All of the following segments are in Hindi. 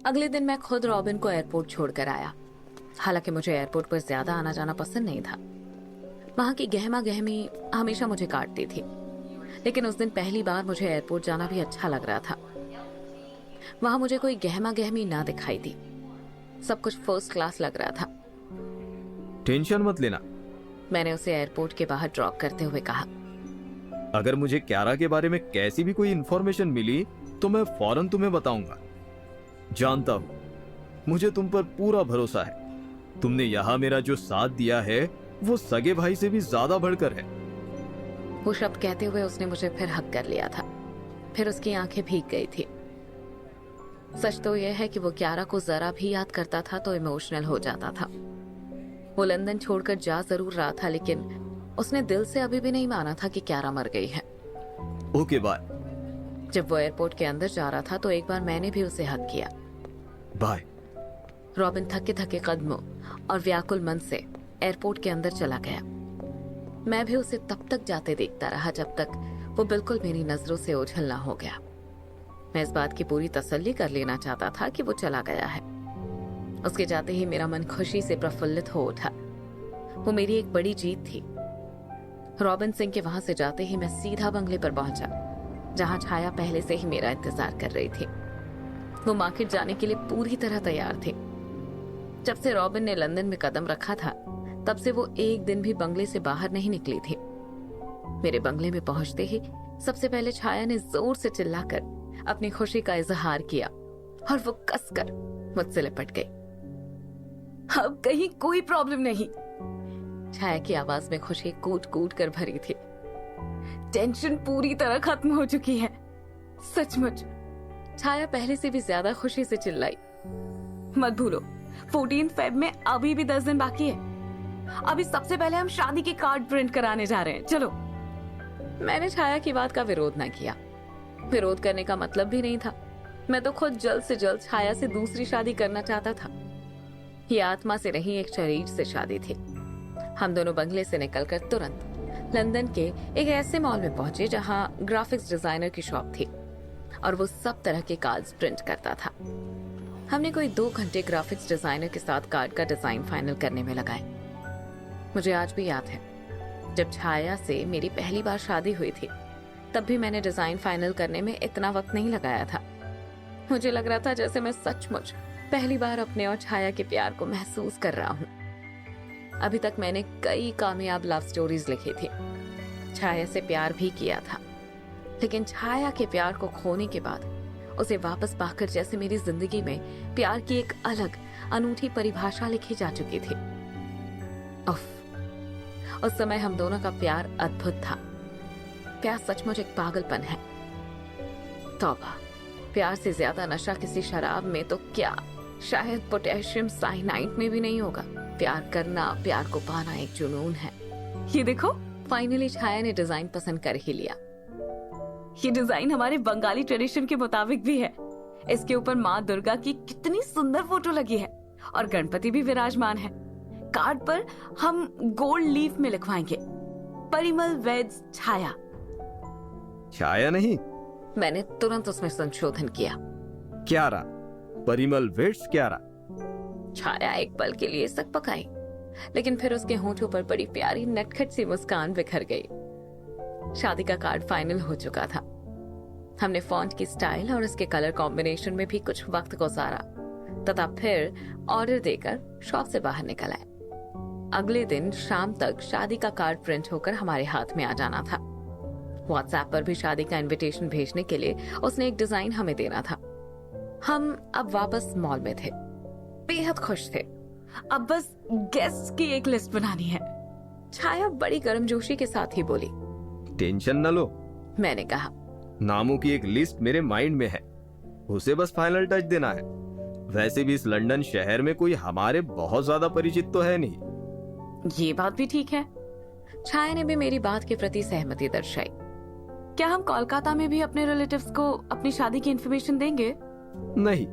अगले दिन मैं खुद रॉबिन को एयरपोर्ट छोड़कर आया। हालांकि मुझे एयरपोर्ट पर ज्यादा आना जाना पसंद नहीं था। वहां की गहमा गहमी हमेशा मुझे काटती थी, लेकिन उस दिन पहली बार मुझे एयरपोर्ट जाना भी अच्छा लग रहा था। वहां मुझे कोई गहमा गहमी ना दिखाई दी, सब कुछ फर्स्ट क्लास लग रहा था। टेंशन मत लेना, मैंने उसे एयरपोर्ट के बाहर ड्रॉप करते हुए कहा। अगर मुझे क्यारा के बारे में कैसी भी कोई इंफॉर्मेशन मिली तो मैं फौरन तुम्हें बताऊंगा। जानता हूं, मुझे तुम पर पूरा भरोसा है। तुमने यहाँ मेरा जो साथ दिया है वो सगे भाई से भी ज्यादा बढ़कर है। वो शब्द कहते हुए उसने मुझे फिर हक कर लिया था। फिर उसकी आंखें भीग गई थी। सच तो यह है कि वो क्यारा को जरा भी याद करता था तो इमोशनल हो जाता था। वो लंदन छोड़कर जा जरूर रहा था, लेकिन उसने दिल से अभी भी नहीं माना था कि क्यारा मर गई है। Okay bye. जब वो एयरपोर्ट के अंदर जा रहा था तो एक बार मैंने भी उसे हक किया। बाय। रॉबिन थके थके कदमों और व्याकुल मन से एयरपोर्ट के अंदर चला गया। मैं भी उसे तब तक जाते देखता रहा जब तक वो बिल्कुल मेरी नजरों से ओझल ना हो गया। मैं इस बात की पूरी तसल्ली कर लेना चाहता था कि वो चला गया है। उसके जाते ही मेरा मन खुशी से प्रफुल्लित हो उठा। वो मेरी एक बड़ी जीत थी। रॉबिन सिंह के वहां से जाते ही मैं सीधा बंगले पर पहुंचा, जहां छाया पहले से ही मेरा इंतजार कर रही थी। वो मार्केट जाने के लिए पूरी तरह तैयार थी। जब से रॉबिन ने लंदन में कदम रखा था तब से वो एक दिन भी बंगले से बाहर नहीं निकली थी। मेरे बंगले में पहुंचते ही सबसे पहले छाया ने जोर से चिल्लाकर अपनी खुशी का इजहार किया और वो कसकर मुझसे लिपट गई। अब कहीं कोई प्रॉब्लम नहीं। छाया की आवाज में खुशी कूट कूट कर भरी थी। टेंशन पूरी तरह खत्म हो चुकी है, सचमुच। छाया पहले से भी ज्यादा खुशी से चिल्लाई। मत भूलो 14 फेब में अभी भी 10 दिन बाकी है। अभी सबसे पहले हम शादी के कार्ड प्रिंट कराने जा रहे हैं, चलो। मैंने छाया की बात का विरोध न किया। विरोध करने का मतलब भी नहीं था। मैं तो खुद जल्द से जल्द छाया से दूसरी शादी करना चाहता था। ये आत्मा से नहीं, एक शरीर से शादी थी। हम दोनों बंगले से निकलकर तुरंत लंदन के एक ऐसे मॉल में पहुंचे जहां ग्राफिक्स डिजाइनर की शॉप थी और वो सब तरह के कार्ड्स प्रिंट करता था। हमने कोई 2 घंटे ग्राफिक्स डिजाइनर के साथ कार्ड का डिजाइन फाइनल करने में लगाए। मुझे आज भी याद है, जब छाया से मेरी पहली बार शादी हुई थी तब भी मैंने डिजाइन फाइनल करने में इतना वक्त नहीं लगाया था। मुझे लग रहा था जैसे मैं सचमुच पहली बार अपने और छाया के प्यार को महसूस कर रहा हूँ। अभी तक मैंने कई कामयाब लव स्टोरीज लिखी थी, छाया से प्यार भी किया था, लेकिन छाया के प्यार को खोने के बाद उसे वापस पाकर जैसे मेरी जिंदगी में प्यार की एक अलग अनूठी परिभाषा लिखी जा चुकी थी। उफ, उस समय हम दोनों का प्यार अद्भुत था। प्यार सचमुच एक पागलपन है। तौबा, प्यार से ज्यादा नशा किसी शराब में तो क्या, शायद पोटेशियम साइनाइड में भी नहीं होगा। प्यार करना, प्यार को पाना एक जुनून है। ये देखो, फाइनली छाया ने डिजाइन पसंद कर ही लिया। ये डिजाइन हमारे बंगाली ट्रेडिशन के मुताबिक भी है। इसके ऊपर माँ दुर्गा की कितनी सुंदर फोटो लगी है और गणपति भी विराजमान है। कार्ड पर हम गोल्ड लीफ में लिखवाएंगे, परिमल वेड्स छाया। छाया नहीं, मैंने तुरंत उसमें संशोधन किया। क्यारा, परिमल वेड्स क्यारा। छाया एक पल के लिए सक पकाई, लेकिन फिर उसके होठों पर बड़ी प्यारी नटखट सी मुस्कान बिखर गई। शादी का कार्ड फाइनल हो चुका था। हमने फॉन्ट की स्टाइल और उसके कलर कॉम्बिनेशन में भी कुछ वक्त गुजारा तथा फिर ऑर्डर देकर शॉप से बाहर निकल आए। अगले दिन शाम तक शादी का कार्ड प्रिंट होकर हमारे हाथ में आ जाना था। व्हाट्सएप पर भी शादी का इनविटेशन भेजने के लिए उसने एक डिजाइन हमें देना था। हम अब वापस मॉल में थे, बेहद खुश थे। अब बस गेस्ट की एक लिस्ट बनानी है। छाया बड़ी गर्मजोशी के साथ ही बोली। टेंशन न लो, मैंने कहा। नामों की एक लिस्ट मेरे माइंड में है, उसे बस फाइनल टच देना है। वैसे भी इस लंदन शहर में कोई हमारे बहुत ज्यादा परिचित तो है नहीं। ये बात भी ठीक है। छाया ने भी मेरी बात के प्रति सहमति दर्शाई। क्या हम कोलकाता में भी अपने रिलेटिव्स को अपनी शादी की इन्फॉर्मेशन देंगे? नहीं,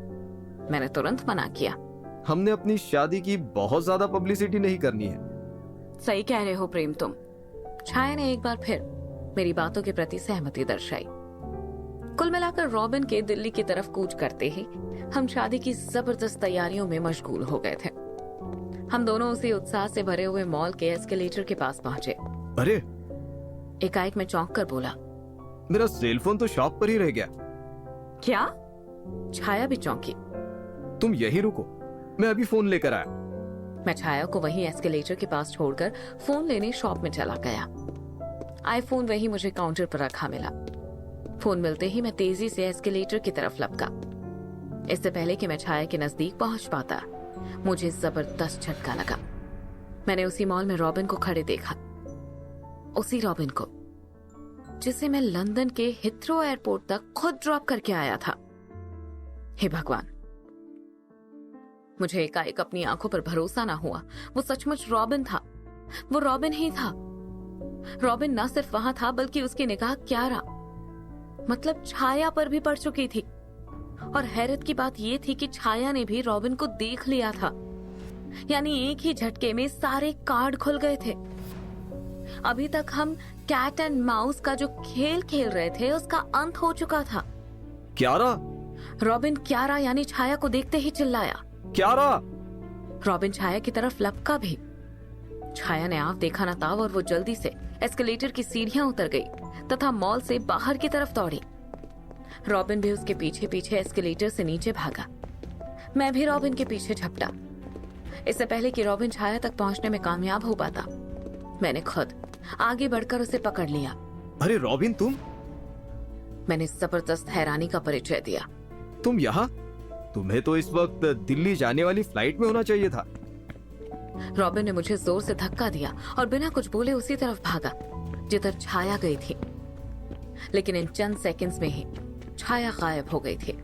मैंने तुरंत मना किया। हमने अपनी शादी की बहुत ज्यादा पब्लिसिटी नहीं करनी है। सही कह रहे हो प्रेम तुम। छाया ने एक बार फिर मेरी बातों के प्रति सहमति दर्शाई। कुल मिलाकर रॉबिन के दिल्ली की तरफ कूच करते ही हम शादी की जबरदस्त तैयारियों में मशगूल हो गए थे। हम दोनों उसी उत्साह से भरे हुए मॉल के एस्केलेटर के पास पहुंचे। अरे, एकाएक मैं चौंक कर बोला, मेरा सेल फोन तो शॉप पर ही रह गया। क्या? छाया भी चौंकी। तुम यही रुको, मैं अभी फोन लेकर आया। मैं छाया को वहीं एस्केलेटर के पास छोड़कर फोन लेने शॉप में चला गया। आईफोन वहीं मुझे काउंटर पर रखा मिला। फोन मिलते ही मैं तेजी से एस्केलेटर की तरफ लपका। इससे पहले कि मैं छाया के नजदीक पहुंच पाता, मुझे जबरदस्त झटका लगा। मैंने उसी मॉल में रॉबिन को खड़े देखा, उसी रॉबिन को जिसे मैं लंदन के हिथ्रो एयरपोर्ट तक खुद ड्रॉप करके आया था। हे भगवान, मुझे एकाएक अपनी आंखों पर भरोसा ना हुआ। वो सचमुच रॉबिन था, वो रॉबिन ही था। रॉबिन ना सिर्फ वहां था बल्कि उसकी निगाह क्यारा, मतलब छाया पर भी पड़ चुकी थी। और हैरत की बात यह थी कि छाया ने भी रॉबिन को देख लिया था। यानी एक ही झटके में सारे कार्ड खुल गए थे। अभी तक हम कैट एंड माउस का जो खेल खेल रहे थे उसका अंत हो चुका था। क्यारा? रॉबिन क्यारा यानी छाया को देखते ही चिल्लाया, क्यारा! रॉबिन छाया की तरफ लपका भी। छाया ने आंख देखा न ताव और वो जल्दी से एस्केलेटर की सीढ़ियां उतर गई तथा मॉल से बाहर की तरफ दौड़ी। रॉबिन भी उसके पीछे पीछे एस्केलेटर से नीचे भागा। मैं भी रॉबिन के पीछे झपटा। इससे पहले कि रॉबिन छाया तक पहुंचने में कामयाब हो पाता, मैंने खुद आगे बढ़कर उसे पकड़ लिया। अरे रॉबिन, तुम? मैंने जबरदस्त हैरानी का परिचय दिया। तुम यहाँ? तुम्हें तो इस वक्त दिल्ली जाने वाली फ्लाइट में होना चाहिए था। रॉबिन ने मुझे जोर से धक्का दिया और बिना कुछ बोले उसी तरफ भागा जिधर छाया गई थी। लेकिन इन चंद सेकंड्स में ही छाया गायब हो गई थी।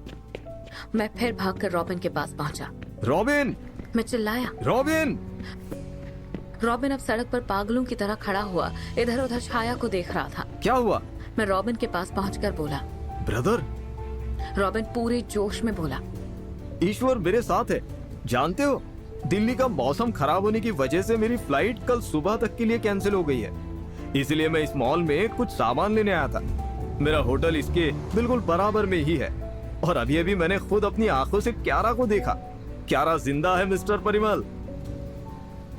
मैं फिर भागकर रॉबिन के पास पहुंचा। रॉबिन! मैं चिल्लाया। रॉबिन! रॉबिन अब सड़क पर पागलों की तरह खड़ा हुआ इधर उधर छाया को देख रहा था। क्या हुआ? मैं रॉबिन के पास पहुंचकर बोला, ब्रदर! रॉबिन पूरे जोश में बोला, ईश्वर मेरे साथ है। जानते हो, दिल्ली का मौसम खराब होने की वजह से मेरी फ्लाइट कल सुबह तक के लिए कैंसिल हो गई है। इसलिए मैं इस मॉल में कुछ सामान लेने आया था। मेरा होटल इसके बिल्कुल बराबर में ही है। और अभी अभी मैंने खुद अपनी आंखों से क्यारा को देखा। क्यारा जिंदा है मिस्टर परिमल।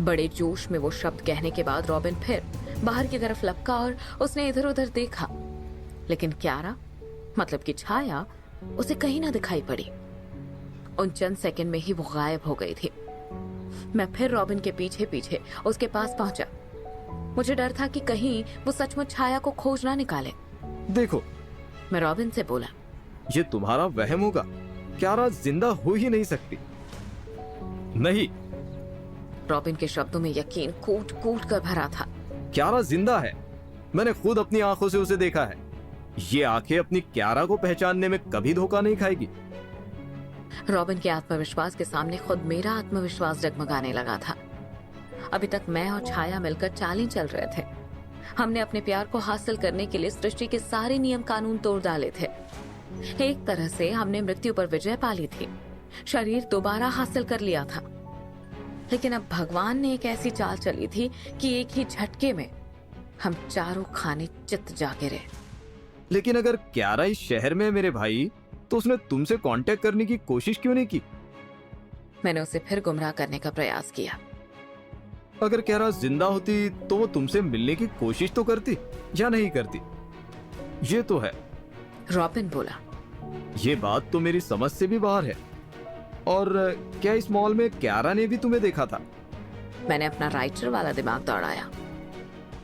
बड़े जोश में वो शब्द कहने के बाद रॉबिन फिर बाहर की तरफ लपका और उसने इधर उधर देखा, लेकिन क्यारा मतलब कि छाया उसे कहीं ना दिखाई पड़ी। उन चंद सेकंड में ही वो गायब हो गई थी। मैं फिर रॉबिन के पीछे पीछे उसके पास पहुंचा। मुझे डर था कि कहीं वो सचमुच छाया को खोज ना निकाले। देखो, मैं रॉबिन से बोला, ये तुम्हारा वहम होगा। क्यारा जिंदा हो ही नहीं सकती। नहीं। रॉबिन के शब्दों में यकीन कूट कूट कर भरा था। क्यारा जिंदा है। मैंने खुद अपनी आंखों से उसे देखा है। ये आंखें अपनी क्यारा को पहचानने में कभी धोखा नहीं खाएगी। रॉबिन के आत्मविश्वास के सामने खुद मेरा आत्मविश्वास जगमगाने लगा था। अभी तक मैं और छाया मिलकर चाल चल रहे थे। हमने अपने प्यार को हासिल करने के लिए सृष्टि के सारे नियम कानून तोड़ डाले थे। एक तरह से हमने मृत्यु पर विजय पा ली थी, शरीर दोबारा हासिल कर लिया था। लेकिन अब भगवान ने एक ऐसी चाल चली थी कि एक ही झटके में हम चारों खाने चित जा गिरे। लेकिन अगर क्यारा इस शहर में है मेरे भाई, तो उसने तुमसे कांटेक्ट करने की कोशिश क्यों नहीं की? मैंने उसे फिर गुमराह करने का प्रयास किया। अगर क्यारा जिंदा होती तो वो तुमसे मिलने की कोशिश तो करती या नहीं करती? ये तो है। रॉबिन बोला, ये बात तो मेरी समझ से भी बाहर है। और क्या इस मॉल में क्यारा ने भी तुम्हें देखा था? मैंने अपना राइटर वाला दिमाग दौड़ाया।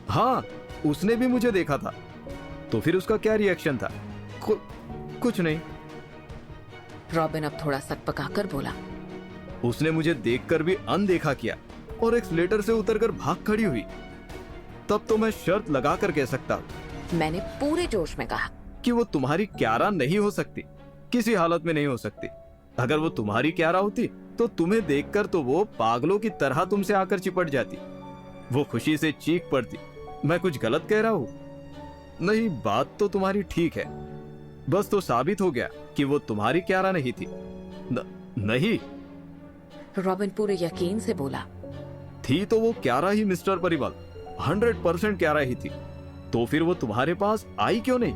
हाँ, उसने भी मुझे देखा था। तो फिर उसका क्या रिएक्शन था? कुछ नहीं। रॉबिन अब थोड़ा सकपकाकर बोला, उसने मुझे देखकर भी अनदेखा किया और एक्सीलेटर से उतरकर भाग खड़ी हुई। तब तो मैं शर्त लगा कर कह सकता, मैंने पूरे जोश में कहा, कि वो तुम्हारी क्यारा नहीं हो सकती, किसी हालत में नहीं हो सकती। अगर वो तुम्हारी क्यारा होती तो तुम्हें देखकर तो वो पागलों की तरह तुमसे आकर चिपट जाती। वो खुशी से चीख पड़ती। मैं कुछ गलत कह रहा हूं? नहीं, बात तो तुम्हारी ठीक है। बस तो साबित हो गया कि वो तुम्हारी क्यारा नहीं थी। नहीं। रॉबिन पूरे यकीन से बोला, थी तो वो क्यारा ही मिस्टर परिमल, 100% क्यारा ही थी। तो फिर वो तुम्हारे पास आई क्यों नहीं?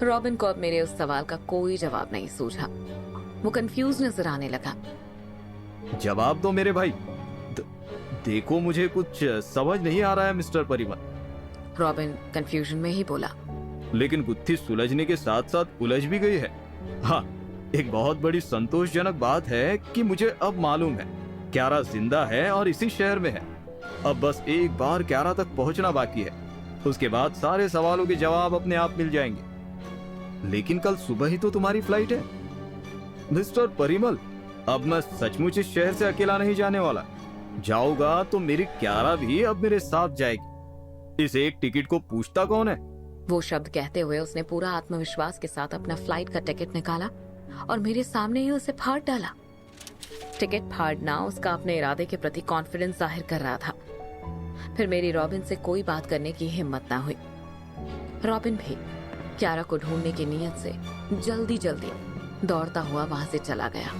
रॉबिन को अब मेरे उस सवाल का कोई जवाब नहीं सूझा। वो कंफ्यूज नजर आने लगा। जवाब दो मेरे भाई। देखो मुझे कुछ समझ नहीं आ रहा है मिस्टर परिमल। रॉबिन कंफ्यूजन में ही बोला। लेकिन गुत्थी सुलझने के साथ साथ उलझ भी गई है। हाँ, एक बहुत बड़ी संतोषजनक बात है कि मुझे अब मालूम है क्यारा जिंदा है और इसी शहर में है। अब बस एक बार क्यारा तक पहुंचना बाकी है, उसके बाद सारे सवालों के जवाब अपने आप मिल जाएंगे। लेकिन कल सुबह ही तो तुम्हारी फ्लाइट है मिस्टर परिमल। अब मैं सचमुच इस शहर से अकेला नहीं जाने वाला। जाऊंगा तो मेरी क्यारा भी अब मेरे साथ जाएगी। इस एक टिकट को पूछता कौन है? वो शब्द कहते हुए उसने पूरा आत्मविश्वास के साथ अपना फ्लाइट का टिकट निकाला और मेरे सामने ही उसे फाड़ डाला। टिकट फाड़ना उसका अपने इरादे के प्रति कॉन्फिडेंस जाहिर कर रहा था। फिर मेरी रॉबिन से कोई बात करने की हिम्मत ना हुई। रॉबिन भी क्यारा को ढूंढने की नीयत से जल्दी जल्दी दौड़ता हुआ वहां से चला गया।